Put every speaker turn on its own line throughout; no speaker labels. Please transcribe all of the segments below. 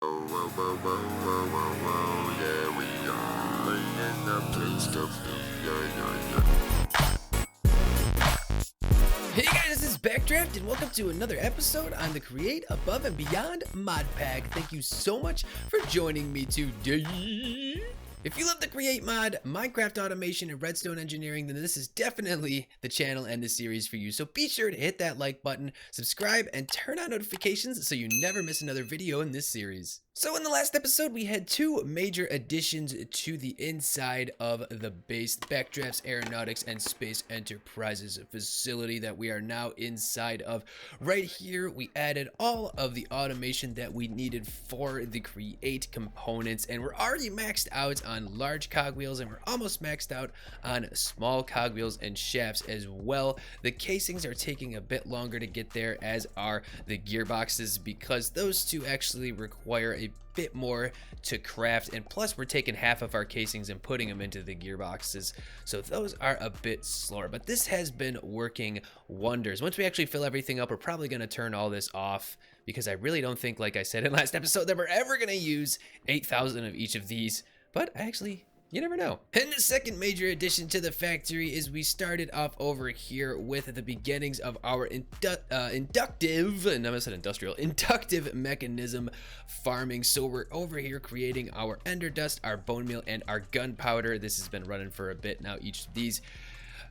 Yeah, we are laying up good stuff. Yeah.
Hey guys, this is Backdraft, and welcome to another episode on the Create Above and Beyond mod pack. Thank you so much for joining me today. If you love the Create mod, Minecraft automation, and redstone engineering, then this is definitely the channel and the series for you. So be sure to hit that like button, subscribe, and turn on notifications so you never miss another video in this series. So in the last episode, we had two major additions to the inside of the base, Backdraft's Aeronautics and Space Enterprises facility that we are now inside of. Right here, we added all of the automation that we needed for the Create components, and we're already maxed out on large cogwheels, and we're almost maxed out on small cogwheels and shafts as well. The casings are taking a bit longer to get there, as are the gearboxes, because those two actually require a bit more to craft, and plus we're taking half of our casings and putting them into the gearboxes, so those are a bit slower, but this has been working wonders. Once we actually fill everything up, we're probably going to turn all this off, because I really don't think, like I said in last episode, that we're ever going to use 8,000 of each of these, but actually, you never know. And the second major addition to the factory is we started off over here with the beginnings of our inductive, and I almost said industrial, inductive mechanism farming. So we're over here creating our ender dust, our bone meal, and our gunpowder. This has been running for a bit now, each of these,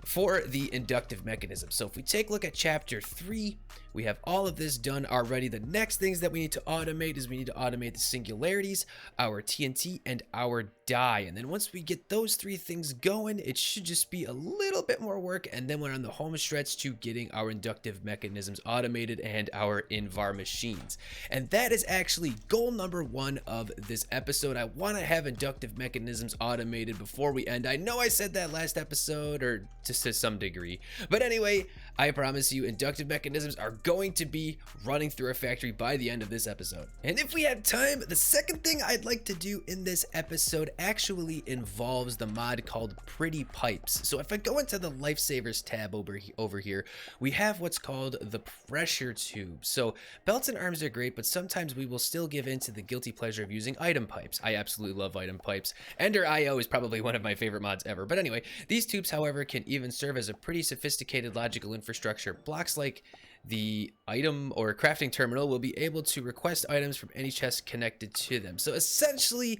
for the inductive mechanism. So if we take a look at chapter 3, we have all of this done already. The next things that we need to automate is we need to automate the singularities, our TNT, and our dye. And then once we get those three things going, it should just be a little bit more work, and then we're on the home stretch to getting our inductive mechanisms automated and our invar machines. And that is actually goal number 1 of this episode. I want to have inductive mechanisms automated before we end. I know I said that last episode, or just to some degree, but anyway, I promise you inductive mechanisms are going to be running through our factory by the end of this episode. And if we have time, the second thing I'd like to do in this episode actually involves the mod called Pretty Pipes. So if I go into the Lifesavers tab over here, we have what's called the pressure tube. So belts and arms are great, but sometimes we will still give in to the guilty pleasure of using item pipes. I absolutely love item pipes. Ender IO is probably one of my favorite mods ever. But anyway, these tubes, however, can even serve as a pretty sophisticated logical infrastructure. Blocks like the item or crafting terminal will be able to request items from any chest connected to them. So essentially,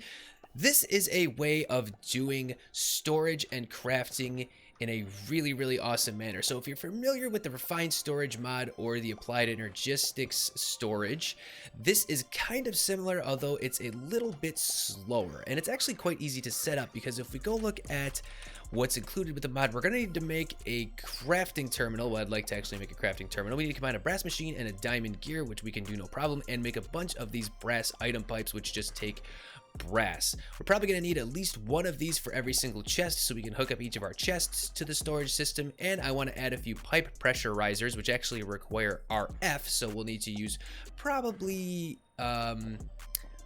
this is a way of doing storage and crafting in a really awesome manner. So if you're familiar with the refined storage mod or the applied energistics storage, this is kind of similar, although it's a little bit slower, and it's actually quite easy to set up, because if we go look at what's included with the mod, we're going to need to make a crafting terminal. Well, I'd like to actually make a crafting terminal. We need to combine a brass machine and a diamond gear, which we can do no problem, and make a bunch of these brass item pipes, which just take brass. We're probably going to need at least one of these for every single chest, so we can hook up each of our chests to the storage system. And I want to add a few pipe pressurizers, which actually require RF, so we'll need to use probably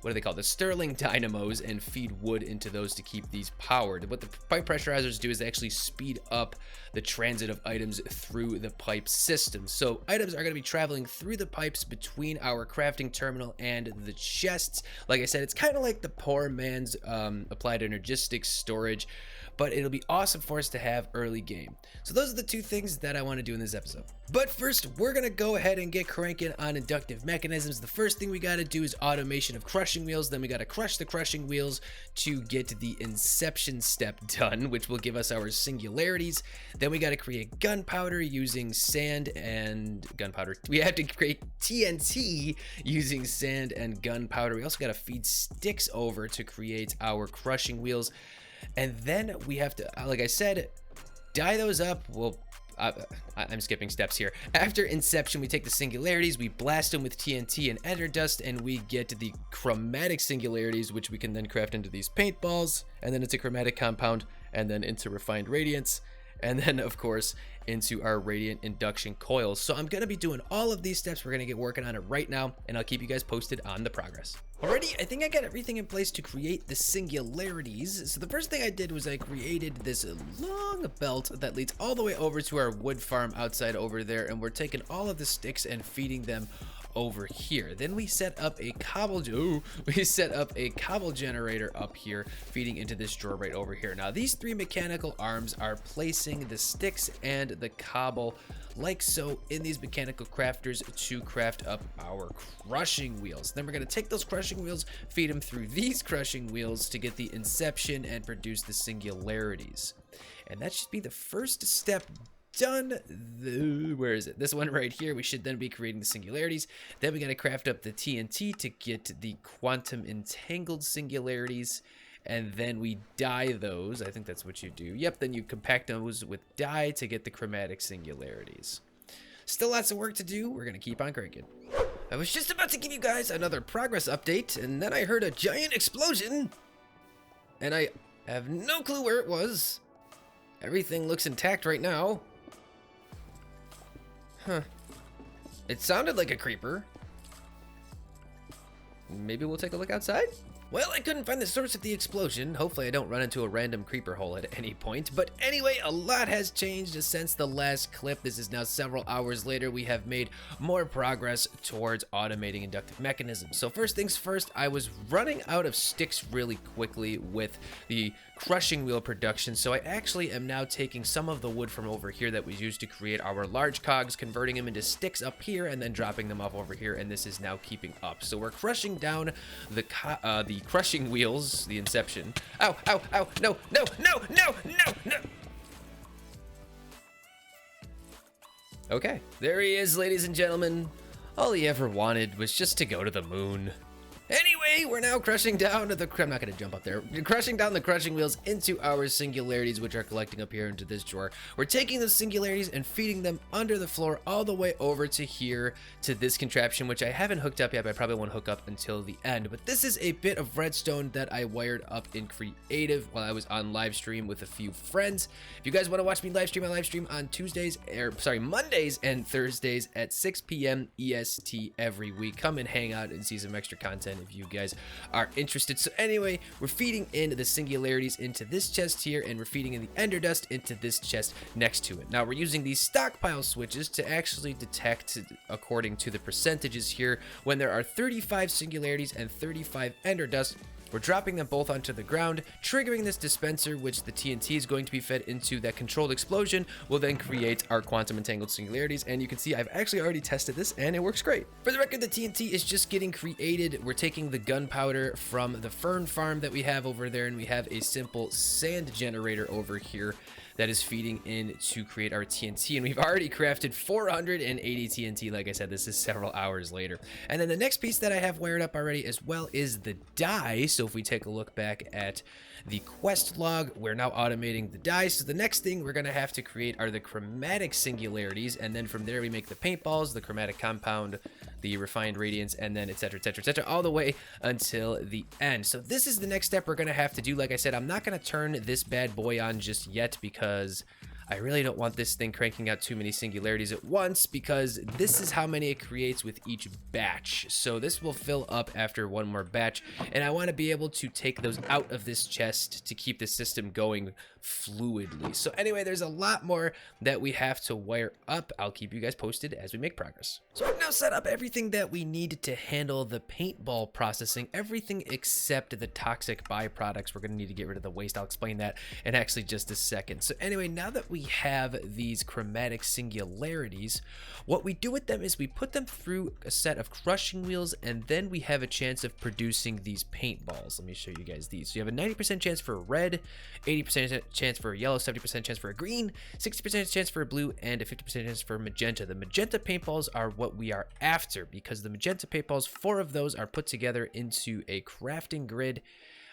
what do they call the Stirling dynamos, and feed wood into those to keep these powered. What the pipe pressurizers do is they actually speed up the transit of items through the pipe system. So items are going to be traveling through the pipes between our crafting terminal and the chests. Like I said, it's kind of like the poor man's applied energistics storage, but it'll be awesome for us to have early game. So those are the two things that I want to do in this episode. But first, we're going to go ahead and get cranking on inductive mechanisms. The first thing we got to do is automation of crushing wheels. Then we got to crush the crushing wheels to get the inception step done, which will give us our singularities. Then we got to create gunpowder using sand and gunpowder. We have to create TNT using sand and gunpowder. We also got to feed sticks over to create our crushing wheels. And then we have to, like I said, dye those up. Well, I'm skipping steps here. After inception, we take the singularities, we blast them with TNT and ender dust, and we get to the chromatic singularities, which we can then craft into these paintballs, and then into chromatic compound, and then into refined radiance, and then of course into our radiant induction coils. So I'm going to be doing all of these steps. We're going to get working on it right now, and I'll keep you guys posted on the progress. Alrighty, I think I got everything in place to create the singularities. So the first thing I did was I created this long belt that leads all the way over to our wood farm outside over there, and we're taking all of the sticks and feeding them over here. Then we set up a cobble generator up here, feeding into this drawer right over here. Now these 3 mechanical arms are placing the sticks and the cobble like so in these mechanical crafters to craft up our crushing wheels. Then we're going to take those crushing wheels, feed them through these crushing wheels to get the inception and produce the singularities. And that should be the first step done. Where is it? This one right here. We should then be creating the singularities. Then we got to craft up the TNT to get the quantum entangled singularities. And then we dye those. I think that's what you do. Yep, then you compact those with dye to get the chromatic singularities. Still lots of work to do. We're going to keep on cranking. I was just about to give you guys another progress update, and then I heard a giant explosion. And I have no clue where it was. Everything looks intact right now. Huh. It sounded like a creeper. Maybe we'll take a look outside? Well, I couldn't find the source of the explosion. Hopefully I don't run into a random creeper hole at any point. But anyway, a lot has changed since the last clip. This is now several hours later. We have made more progress towards automating inductive mechanisms. So first things first, I was running out of sticks really quickly with the crushing wheel production. So I actually am now taking some of the wood from over here that we used to create our large cogs, converting them into sticks up here, and then dropping them off over here. And this is now keeping up. So we're crushing down the crushing wheels, the inception. Ow, ow, ow, no, no, no, no, no, no. Okay, there he is, ladies and gentlemen. All he ever wanted was just to go to the moon. Anyway, we're now crushing down the, I'm not gonna jump up there. We're crushing down the crushing wheels into our singularities, which are collecting up here into this drawer. We're taking those singularities and feeding them under the floor all the way over to here to this contraption, which I haven't hooked up yet, but I probably won't hook up until the end. But this is a bit of redstone that I wired up in Creative while I was on live stream with a few friends. If you guys want to watch me live stream, I live stream on Mondays and Thursdays at 6 p.m. EST every week. Come and hang out and see some extra content if you guys are interested. So anyway, we're feeding in the singularities into this chest here, and we're feeding in the ender dust into this chest next to it. Now we're using these stockpile switches to actually detect, according to the percentages here, when there are 35 singularities and 35 ender dust. We're dropping them both onto the ground, triggering this dispenser, which the TNT is going to be fed into. That controlled explosion will then create our quantum entangled singularities. And you can see I've actually already tested this and it works great. For the record, the TNT is just getting created. We're taking the gunpowder from the fern farm that we have over there, and we have a simple sand generator over here that is feeding in to create our TNT, and we've already crafted 480 TNT. Like I said, this is several hours later. And then the next piece that I have wired up already as well is the dye. So if we take a look back at the quest log, we're now automating the dye. So the next thing we're gonna have to create are the chromatic singularities, and then from there we make the paintballs, the chromatic compound, the refined radiance, and then etc, etc, etc, all the way until the end. So this is the next step we're gonna have to do. Like I said, I'm not gonna turn this bad boy on just yet because I really don't want this thing cranking out too many singularities at once, because this is how many it creates with each batch. So this will fill up after one more batch, and I want to be able to take those out of this chest to keep the system going fluidly. So anyway, there's a lot more that we have to wire up. I'll keep you guys posted as we make progress. So I've now set up everything that we need to handle the paintball processing, everything except the toxic byproducts. We're going to need to get rid of the waste. I'll explain that in actually just a second. So anyway, now that we have these chromatic singularities, what we do with them is we put them through a set of crushing wheels, and then we have a chance of producing these paintballs. Let me show you guys these. So you have a 90% chance for a red, 80% chance for a yellow, 70% chance for a green, 60% chance for a blue, and a 50% chance for magenta. The magenta paintballs are what we are after, because the magenta paintballs, 4 of those are put together into a crafting grid.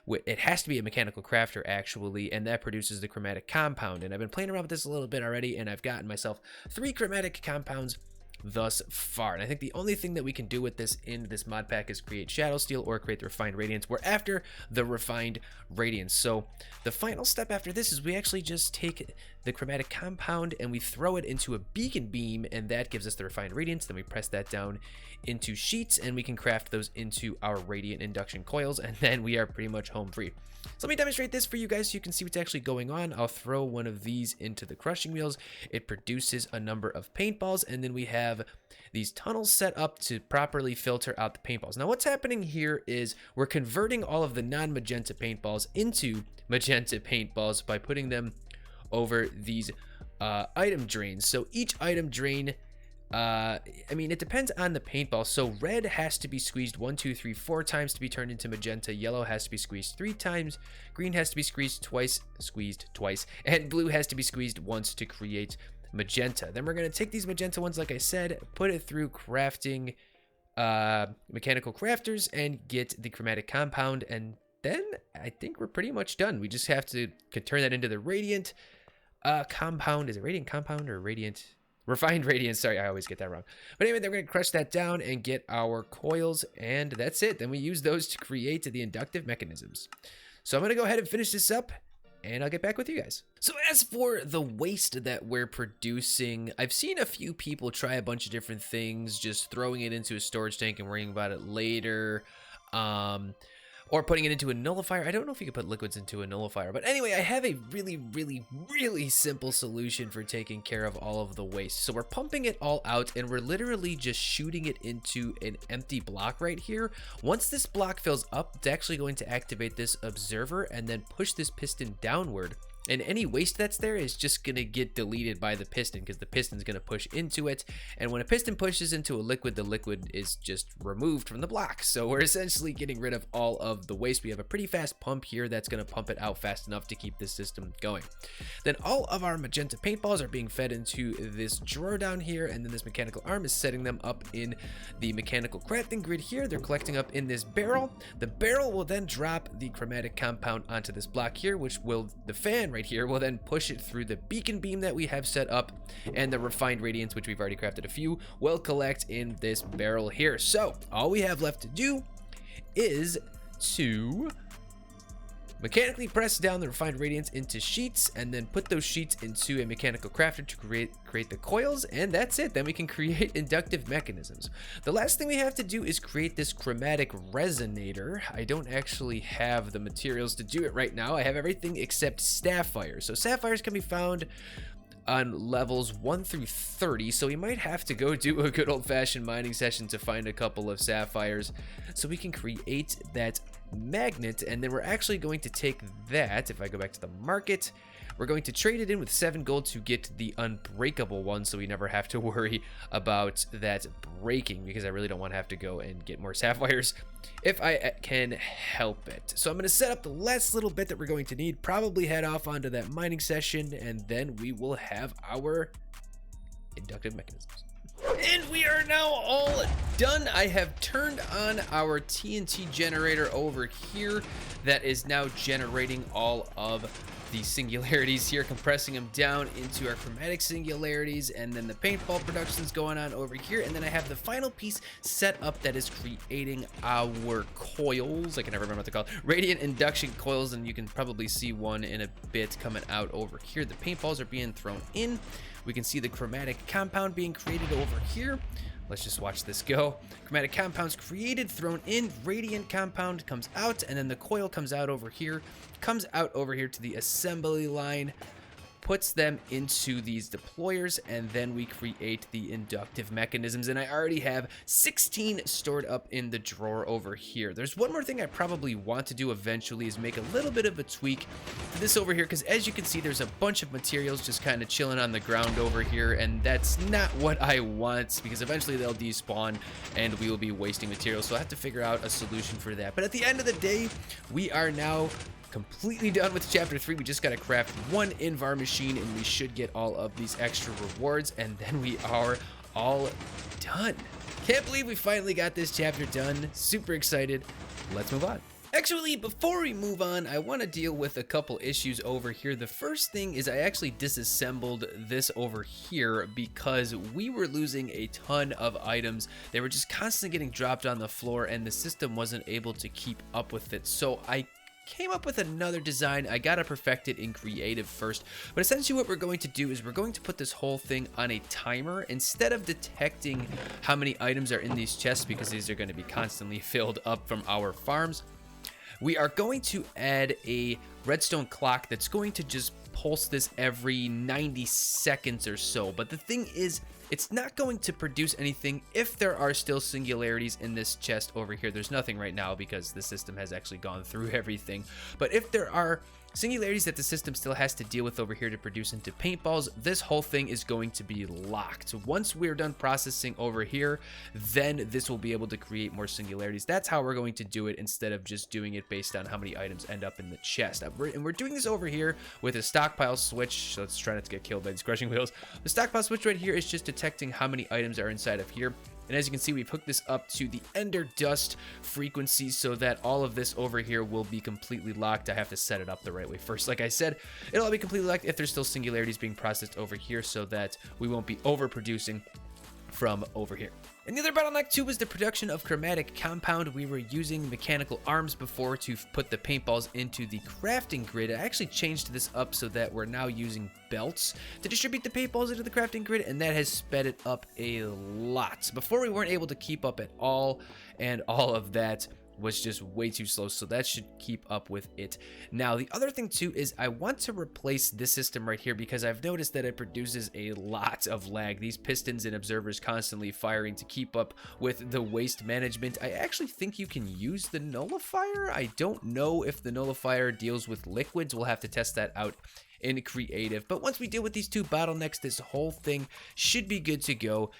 It has to be a mechanical crafter actually, and that produces the chromatic compound. And I've been playing around with this a little bit already, and I've gotten myself 3 chromatic compounds thus far. And I think the only thing that we can do with this in this mod pack is create shadow steel or create the refined radiance. We're after the refined radiance. So the final step after this is we actually just take the chromatic compound and we throw it into a beacon beam, and that gives us the refined radiance. Then we press that down into sheets and we can craft those into our radiant induction coils, and then we are pretty much home free. So let me demonstrate this for you guys so you can see what's actually going on. I'll throw one of these into the crushing wheels. It produces a number of paintballs, and then we have these tunnels set up to properly filter out the paintballs. Now what's happening here is we're converting all of the non-magenta paintballs into magenta paintballs by putting them over these item drains. So each item drain, I mean, it depends on the paintball. So red has to be squeezed 1, 2, 3, 4 times to be turned into magenta. Yellow has to be squeezed 3 times. Green has to be squeezed twice, and blue has to be squeezed once to create magenta. Then we're going to take these magenta ones, like I said, put it through crafting mechanical crafters and get the chromatic compound, and then I think we're pretty much done. We just have to turn that into the radiant compound. Is it radiant compound or radiant? Refined radiance. Sorry, I always get that wrong. But anyway, then we're going to crush that down and get our coils, and that's it. Then we use those to create the inductive mechanisms. So I'm going to go ahead and finish this up, and I'll get back with you guys. So as for the waste that we're producing, I've seen a few people try a bunch of different things, just throwing it into a storage tank and worrying about it later. Or putting it into a nullifier. I don't know if you could put liquids into a nullifier, but anyway, I have a really simple solution for taking care of all of the waste. So we're pumping it all out, and we're literally just shooting it into an empty block right here. Once this block fills up, it's actually going to activate this observer and then push this piston downward. And any waste that's there is just going to get deleted by the piston, because the piston's going to push into it. And when a piston pushes into a liquid, the liquid is just removed from the block. So we're essentially getting rid of all of the waste. We have a pretty fast pump here that's going to pump it out fast enough to keep this system going. Then all of our magenta paintballs are being fed into this drawer down here, and then this mechanical arm is setting them up in the mechanical crafting grid here. They're collecting up in this barrel. The barrel will then drop the chromatic compound onto this block here, which will, the fan right here, will then push it through the beacon beam that we have set up, and the refined radiance, which we've already crafted a few, will collect in this barrel here. So all we have left to do is to mechanically press down the refined radiance into sheets, and then put those sheets into a mechanical crafter to create the coils, and that's it. Then we can create inductive mechanisms. The last thing we have to do is create this chromatic resonator. I don't actually have the materials to do it right now. I have everything except sapphire. So sapphires can be found on levels 1 through 30, so we might have to go do a good old-fashioned mining session to find a couple of sapphires so we can create that magnet. And then we're actually going to take that, if I go back to the market, we're going to trade it in with 7 gold to get the unbreakable one, so we never have to worry about that breaking, because I really don't want to have to go and get more sapphires if I can help it. So I'm going to set up the last little bit that we're going to need, probably head off onto that mining session, and then we will have our inductive mechanisms. And we are now all done. I have turned on our TNT generator over here that is now generating all of the singularities here, compressing them down into our chromatic singularities, and then the paintball production's going on over here. And then I have the final piece set up that is creating our coils. I can never remember what they're called. Radiant induction coils, and you can probably see one in a bit coming out over here. The paintballs are being thrown in. We can see the chromatic compound being created over here. Let's just watch this go. Chromatic compounds created, thrown in, radiant compound comes out, and then the coil comes out over here to the assembly line, puts them into these deployers, and then we create the inductive mechanisms. And I already have 16 stored up in the drawer over here. There's one more thing I probably want to do eventually, is make a little bit of a tweak to this over here, because as you can see, there's a bunch of materials just kind of chilling on the ground over here, and that's not what I want, because eventually they'll despawn and we will be wasting materials. So I have to figure out a solution for that. But at the end of the day, we are now completely done with chapter 3. We just got to craft one Invar machine, and we should get all of these extra rewards, and then we are all done. Can't believe we finally got this chapter done. Super excited. Let's move on. Actually, before we move on, I want to deal with a couple issues over here. The first thing is I actually disassembled this over here because we were losing a ton of items. They were just constantly getting dropped on the floor, and the system wasn't able to keep up with it. So I came up with another design. I gotta perfect it in creative first, but essentially what we're going to do is we're going to put this whole thing on a timer. Instead of detecting how many items are in these chests, because these are going to be constantly filled up from our farms, we are going to add a redstone clock that's going to just pulse this every 90 seconds or so. But the thing is, it's not going to produce anything if there are still singularities in this chest over here. There's nothing right now because the system has actually gone through everything. But if there are singularities that the system still has to deal with over here to produce into paintballs, this whole thing is going to be locked. So once we're done processing over here, then this will be able to create more singularities. That's how we're going to do it instead of just doing it based on how many items end up in the chest. And we're doing this over here with a stockpile switch. So let's try not to get killed by these crushing wheels. The stockpile switch right here is just detecting how many items are inside of here. And as you can see, we've hooked this up to the ender dust frequency so that all of this over here will be completely locked. I have to set it up the right way first. Like I said, it'll all be completely locked if there's still singularities being processed over here so that we won't be overproducing from over here. And the other bottleneck too was the production of chromatic compound. We were using mechanical arms before to put the paintballs into the crafting grid. I actually changed this up so that we're now using belts to distribute the paintballs into the crafting grid, and that has sped it up a lot. Before we weren't able to keep up at all, and all of that was just way too slow, so that should keep up with it. Now the other thing too is I want to replace this system right here because I've noticed that it produces a lot of lag. These pistons and observers constantly firing to keep up with the waste management. I actually think you can use the nullifier. I don't know if the nullifier deals with liquids. We'll have to test that out in creative, but once we deal with these two bottlenecks, this whole thing should be good to go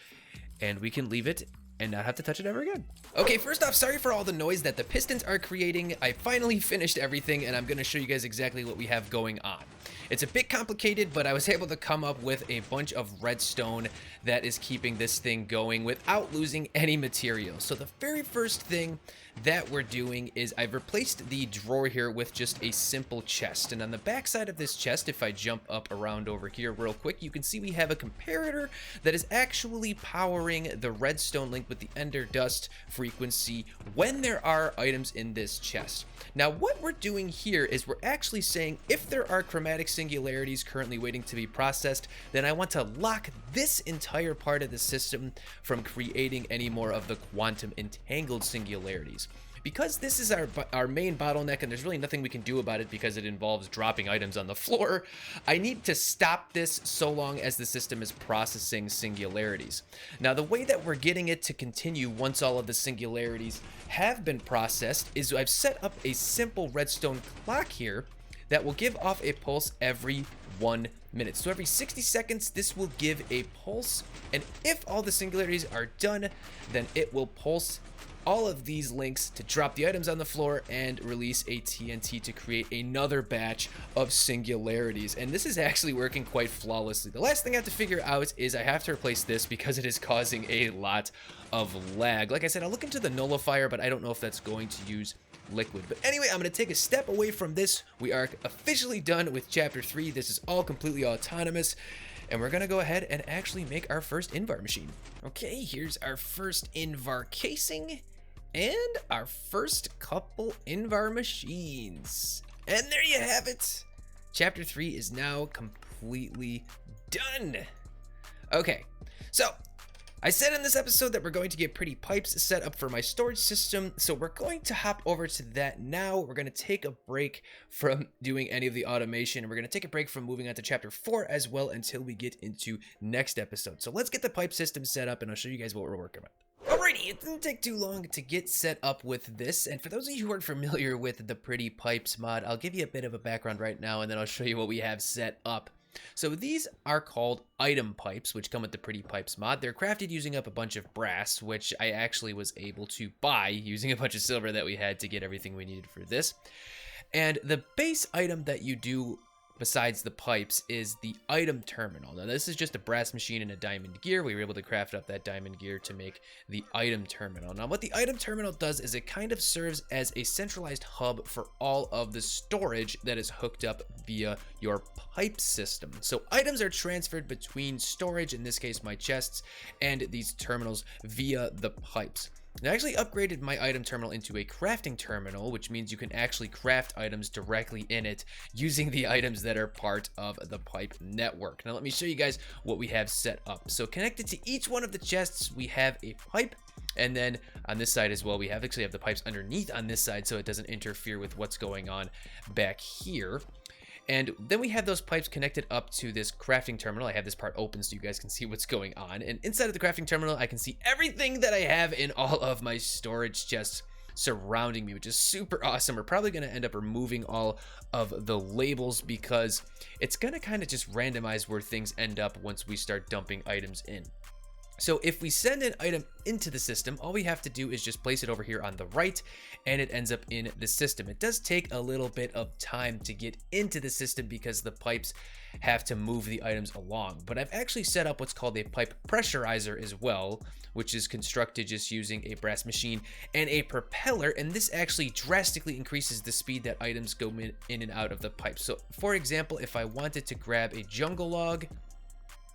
and we can leave it and not have to touch it ever again. Okay, first off, sorry for all the noise that the pistons are creating. I finally finished everything, and I'm gonna show you guys exactly what we have going on. It's a bit complicated, but I was able to come up with a bunch of redstone that is keeping this thing going without losing any material. So the very first thing that we're doing is I've replaced the drawer here with just a simple chest. And on the back side of this chest, if I jump up around over here real quick, you can see we have a comparator that is actually powering the redstone link with the ender dust frequency when there are items in this chest. Now what we're doing here is we're actually saying if there are chromatic singularities currently waiting to be processed, then I want to lock this entire part of the system from creating any more of the quantum entangled singularities. Because this is our main bottleneck and there's really nothing we can do about it because it involves dropping items on the floor, I need to stop this so long as the system is processing singularities. Now the way that we're getting it to continue once all of the singularities have been processed is I've set up a simple redstone clock here that will give off a pulse every 1 minute. So every 60 seconds, this will give a pulse, and if all the singularities are done, then it will pulse all of these links to drop the items on the floor and release a TNT to create another batch of singularities. And this is actually working quite flawlessly. The last thing I have to figure out is I have to replace this because it is causing a lot of lag. Like I said, I'll look into the nullifier, but I don't know if that's going to use liquid. But anyway, I'm going to take a step away from this. We are officially done with chapter 3. This is all completely autonomous. And we're going to go ahead and actually make our first invar machine. Okay, here's our first invar casing and our first couple invar machines. And there you have it. Chapter 3 is now completely done. Okay, so I said in this episode that we're going to get pretty pipes set up for my storage system, so we're going to hop over to that now. We're going to take a break from doing any of the automation, and we're going to take a break from moving on to chapter 4 as well until we get into next episode. So let's get the pipe system set up, and I'll show you guys what we're working with. Alrighty, it didn't take too long to get set up with this, and for those of you who aren't familiar with the Pretty Pipes mod, I'll give you a bit of a background right now, and then I'll show you what we have set up. So these are called item pipes, which come with the Pretty Pipes mod. They're crafted using up a bunch of brass, which I actually was able to buy using a bunch of silver that we had to get everything we needed for this. And the base item that you do besides the pipes is the item terminal. Now this is just a brass machine and a diamond gear. We were able to craft up that diamond gear to make the item terminal. Now what the item terminal does is it kind of serves as a centralized hub for all of the storage that is hooked up via your pipe system. So items are transferred between storage, in this case my chests, and these terminals via the pipes. And I actually upgraded my item terminal into a crafting terminal, which means you can actually craft items directly in it using the items that are part of the pipe network. Now let me show you guys what we have set up. So connected to each one of the chests, we have a pipe. And then on this side as well, we actually have the pipes underneath on this side so it doesn't interfere with what's going on back here. And then we have those pipes connected up to this crafting terminal. I have this part open so you guys can see what's going on. And inside of the crafting terminal, I can see everything that I have in all of my storage chests surrounding me, which is super awesome. We're probably going to end up removing all of the labels because it's going to kind of just randomize where things end up once we start dumping items in. So if we send an item into the system, all we have to do is just place it over here on the right and it ends up in the system. It does take a little bit of time to get into the system because the pipes have to move the items along. But I've actually set up what's called a pipe pressurizer as well, which is constructed just using a brass machine and a propeller. And this actually drastically increases the speed that items go in and out of the pipe. So for example, if I wanted to grab a jungle log,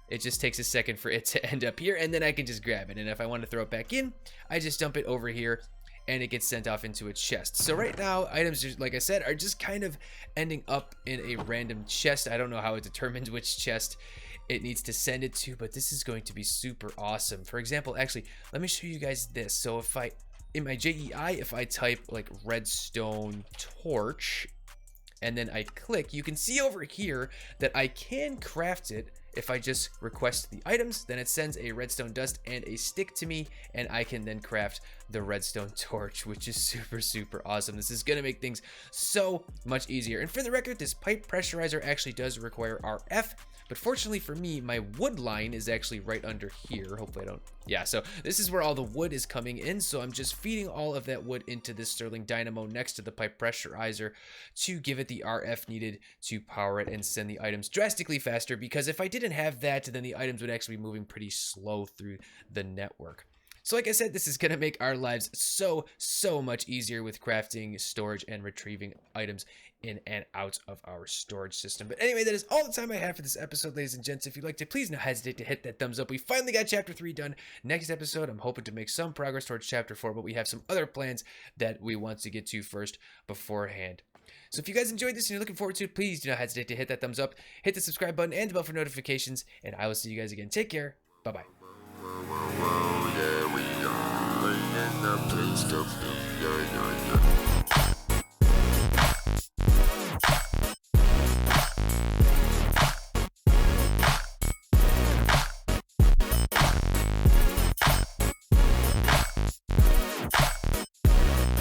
it just takes a second for it to end up here, and then I can just grab it. And if I want to throw it back in, I just dump it over here, and it gets sent off into a chest. So right now, items, like I said, are just kind of ending up in a random chest. I don't know how it determines which chest it needs to send it to, but this is going to be super awesome. For example, actually, let me show you guys this. So if I, in my JEI, if I type like redstone torch, and then I click, you can see over here that I can craft it. If I just request the items, then it sends a redstone dust and a stick to me, and I can then craft the redstone torch, which is super awesome. This is gonna make things so much easier. And for the record, this pipe pressurizer actually does require RF, but fortunately for me, my wood line is actually right under here. Hopefully I don't, yeah, so this is where all the wood is coming in, so I'm just feeding all of that wood into this Stirling dynamo next to the pipe pressurizer to give it the RF needed to power it and send the items drastically faster, because if I didn't have that, then the items would actually be moving pretty slow through the network. So like I said, this is going to make our lives so much easier with crafting, storage, and retrieving items in and out of our storage system. But anyway, that is all the time I have for this episode, ladies and gents. If you'd like to, please don't hesitate to hit that thumbs up. We finally got chapter 3 done. Next episode, I'm hoping to make some progress towards chapter 4, but we have some other plans that we want to get to first beforehand. So if you guys enjoyed this and you're looking forward to it, please do not hesitate to hit that thumbs up, hit the subscribe button and the bell for notifications, and I will see you guys again. Take care. Bye-bye.
Yeah, we are in the place to be. Yeah.